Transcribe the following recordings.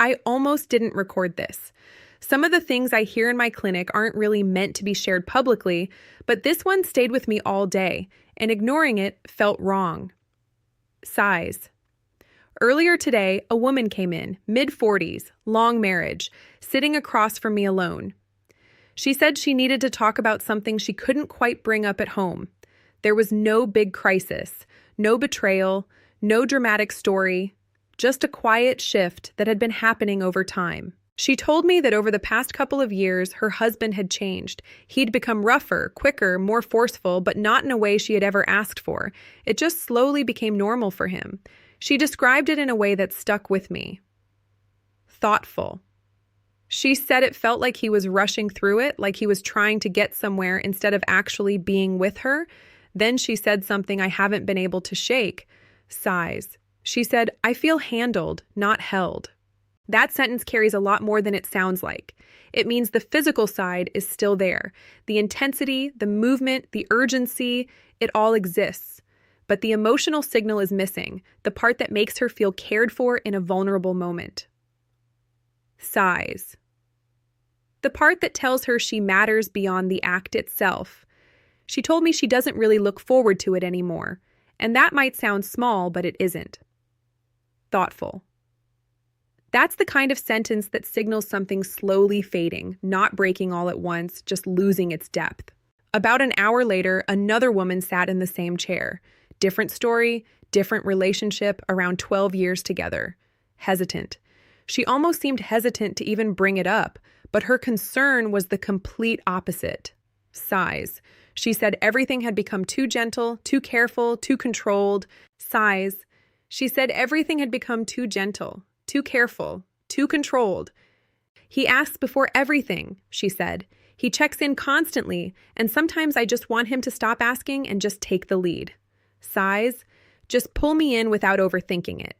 I almost didn't record this. Some of the things I hear in my clinic aren't really meant to be shared publicly, but this one stayed with me all day, and ignoring it felt wrong. Sighs. Earlier today, a woman came in, mid-40s, long marriage, sitting across from me alone. She said she needed to talk about something she couldn't quite bring up at home. There was no big crisis, no betrayal, no dramatic story, just a quiet shift that had been happening over time. She told me that over the past couple of years, her husband had changed. He'd become rougher, quicker, more forceful, but not in a way she had ever asked for. It just slowly became normal for him. She described it in a way that stuck with me. Thoughtful. She said it felt like he was rushing through it, like he was trying to get somewhere instead of actually being with her. Then she said something I haven't been able to shake. Sighs. She said, "I feel handled, not held." That sentence carries a lot more than it sounds like. It means the physical side is still there. The intensity, the movement, the urgency, it all exists. But the emotional signal is missing, the part that makes her feel cared for in a vulnerable moment. Sighs. The part that tells her she matters beyond the act itself. She told me she doesn't really look forward to it anymore. And that might sound small, but it isn't. Thoughtful. That's the kind of sentence that signals something slowly fading, not breaking all at once, just losing its depth. About an hour later, another woman sat in the same chair. Different story, different relationship, around 12 years together. Hesitant. She almost seemed hesitant to even bring it up, but her concern was the complete opposite. Sighs. She said everything had become too gentle, too careful, too controlled. Sighs. She said everything had become too gentle, too careful, too controlled. He asks before everything, she said. He checks in constantly, and sometimes I just want him to stop asking and just take the lead. Sighs. Just pull me in without overthinking it.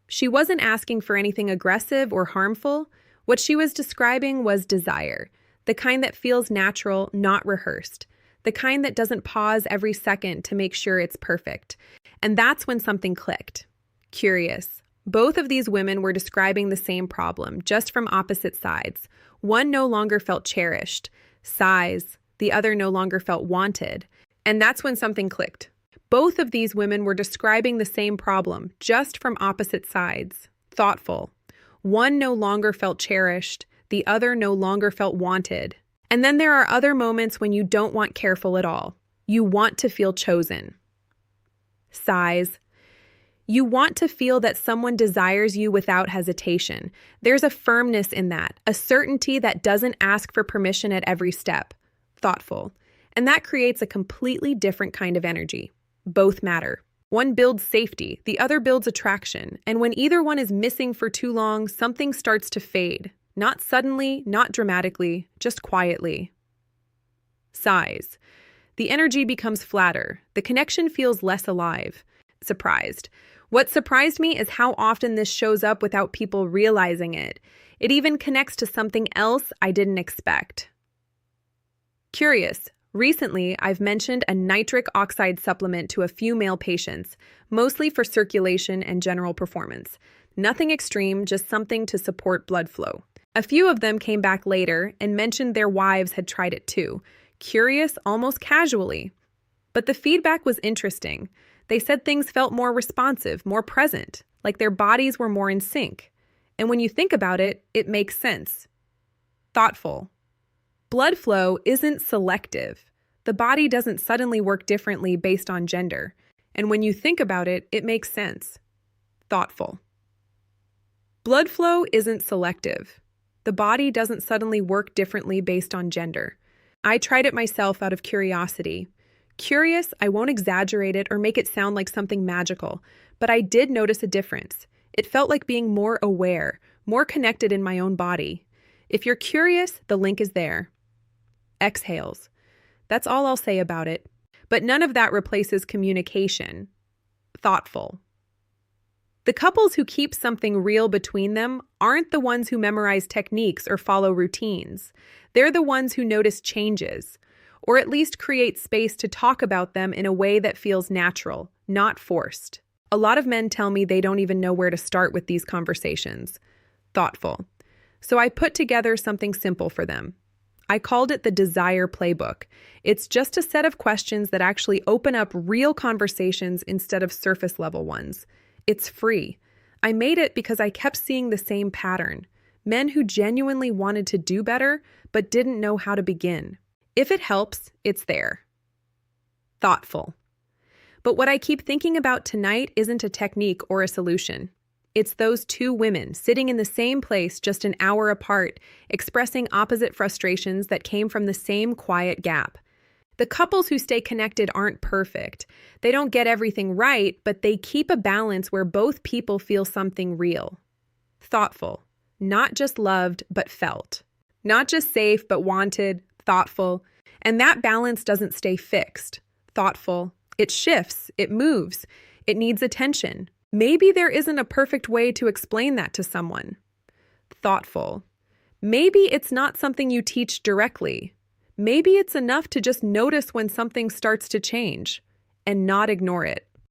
She wasn't asking for anything aggressive or harmful. What she was describing was desire, the kind that feels natural, not rehearsed, the kind that doesn't pause every second to make sure it's perfect. And that's when something clicked. Curious. Both of these women were describing the same problem, just from opposite sides. One no longer felt cherished. Sighs. The other no longer felt wanted. And that's when something clicked. Both of these women were describing the same problem, just from opposite sides. Thoughtful. One no longer felt cherished. The other no longer felt wanted. And then there are other moments when you don't want careful at all. You want to feel chosen. Sighs. You want to feel that someone desires you without hesitation. There's a firmness in that, a certainty that doesn't ask for permission at every step. Thoughtful. And that creates a completely different kind of energy. Both matter. One builds safety, the other builds attraction. And when either one is missing for too long, something starts to fade. Not suddenly, not dramatically, just quietly. Sighs. The energy becomes flatter. The connection feels less alive. Surprised. What surprised me is how often this shows up without people realizing it. It even connects to something else I didn't expect. Curious. Recently, I've mentioned a nitric oxide supplement to a few male patients, mostly for circulation and general performance. Nothing extreme, just something to support blood flow. A few of them came back later and mentioned their wives had tried it too. Curious, almost casually. But the feedback was interesting. They said things felt more responsive, more present, like their bodies were more in sync. And when you think about it, it makes sense. Thoughtful. Blood flow isn't selective. The body doesn't suddenly work differently based on gender. And when you think about it, it makes sense. Thoughtful. Blood flow isn't selective. The body doesn't suddenly work differently based on gender. I tried it myself out of curiosity. Curious, I won't exaggerate it or make it sound like something magical, but I did notice a difference. It felt like being more aware, more connected in my own body. If you're curious, the link is there. Exhales. That's all I'll say about it. But none of that replaces communication. Thoughtful. The couples who keep something real between them aren't the ones who memorize techniques or follow routines. They're the ones who notice changes, or at least create space to talk about them in a way that feels natural, not forced. A lot of men tell me they don't even know where to start with these conversations. Thoughtful. So I put together something simple for them. I called it the Desire Playbook. It's just a set of questions that actually open up real conversations instead of surface level ones. It's free. I made it because I kept seeing the same pattern. Men who genuinely wanted to do better, but didn't know how to begin. If it helps, it's there. Thoughtful. But what I keep thinking about tonight isn't a technique or a solution. It's those two women sitting in the same place just an hour apart, expressing opposite frustrations that came from the same quiet gap. The couples who stay connected aren't perfect. They don't get everything right, but they keep a balance where both people feel something real. Thoughtful. Not just loved, but felt. Not just safe, but wanted, thoughtful. And that balance doesn't stay fixed. Thoughtful. It shifts. It moves. It needs attention. Maybe there isn't a perfect way to explain that to someone. Thoughtful. Maybe it's not something you teach directly. Maybe it's enough to just notice when something starts to change and not ignore it.